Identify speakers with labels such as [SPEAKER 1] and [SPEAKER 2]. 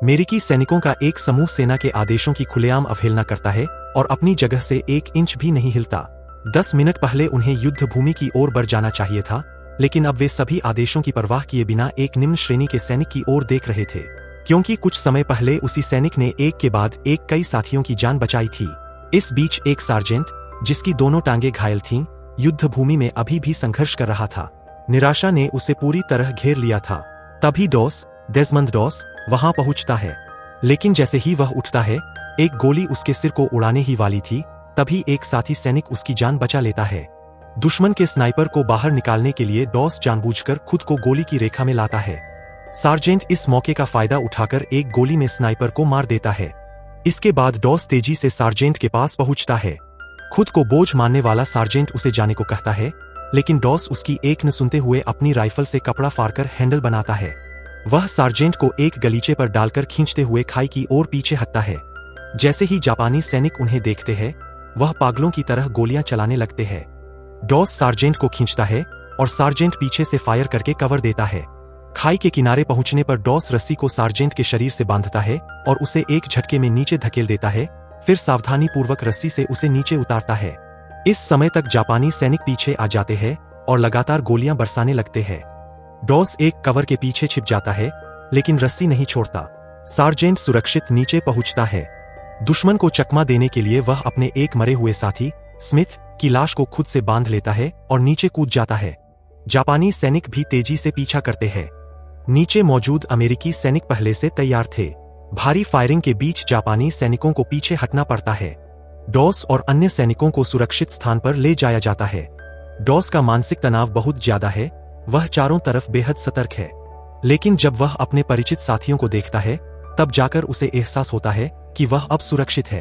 [SPEAKER 1] अमेरिकी सैनिकों का एक समूह सेना के आदेशों की खुलेआम अवहेलना करता है और अपनी जगह से 1 इंच भी नहीं हिलता। 10 मिनट पहले उन्हें युद्ध भूमि की ओर बढ़ जाना चाहिए था, लेकिन अब वे सभी आदेशों की परवाह किए बिना एक निम्न श्रेणी के सैनिक की ओर देख रहे थे, क्योंकि कुछ समय पहले उसी सैनिक ने एक के बाद एक कई साथियों की जान बचाई थी। इस बीच एक सार्जेंट, जिसकी दोनों टांगे घायल थीं, युद्ध भूमि में अभी भी संघर्ष कर रहा था। निराशा ने उसे पूरी तरह घेर लिया था। तभी डेज़मंड डॉस वहां पहुंचता है, लेकिन जैसे ही वह उठता है, एक गोली उसके सिर को उड़ाने ही वाली थी, तभी एक साथी सैनिक उसकी जान बचा लेता है। दुश्मन के स्नाइपर को बाहर निकालने के लिए डॉस जानबूझकर खुद को गोली की रेखा में लाता है। सार्जेंट इस मौके का फायदा उठाकर एक गोली में स्नाइपर को मार देता है। इसके बाद डॉस तेजी से सार्जेंट के पास पहुंचता है। खुद को बोझ मानने वाला सार्जेंट उसे जाने को कहता है, लेकिन डॉस उसकी एक न सुनते हुए अपनी राइफल से कपड़ा फाड़कर हैंडल बनाता है। वह सार्जेंट को एक गलीचे पर डालकर खींचते हुए खाई की ओर पीछे हटता है। जैसे ही जापानी सैनिक उन्हें देखते हैं, वह पागलों की तरह गोलियां चलाने लगते हैं। डॉस सार्जेंट को खींचता है और सार्जेंट पीछे से फायर करके कवर देता है। खाई के किनारे पहुंचने पर डॉस रस्सी को सार्जेंट के शरीर से बांधता है और उसे एक झटके में नीचे धकेल देता है, फिर सावधानी पूर्वक रस्सी से उसे नीचे उतारता है। इस समय तक जापानी सैनिक पीछे आ जाते हैं और लगातार गोलियां बरसाने लगते हैं। डॉस एक कवर के पीछे छिप जाता है, लेकिन रस्सी नहीं छोड़ता। सार्जेंट सुरक्षित नीचे पहुंचता है। दुश्मन को चकमा देने के लिए वह अपने एक मरे हुए साथी स्मिथ की लाश को खुद से बांध लेता है और नीचे कूद जाता है। जापानी सैनिक भी तेजी से पीछा करते हैं। नीचे मौजूद अमेरिकी सैनिक पहले से तैयार थे। भारी फायरिंग के बीच जापानी सैनिकों को पीछे हटना पड़ता है। डॉस और अन्य सैनिकों को सुरक्षित स्थान पर ले जाया जाता है। डॉस का मानसिक तनाव बहुत ज्यादा है, वह चारों तरफ बेहद सतर्क है, लेकिन जब वह अपने परिचित साथियों को देखता है, तब जाकर उसे एहसास होता है कि वह अब सुरक्षित है।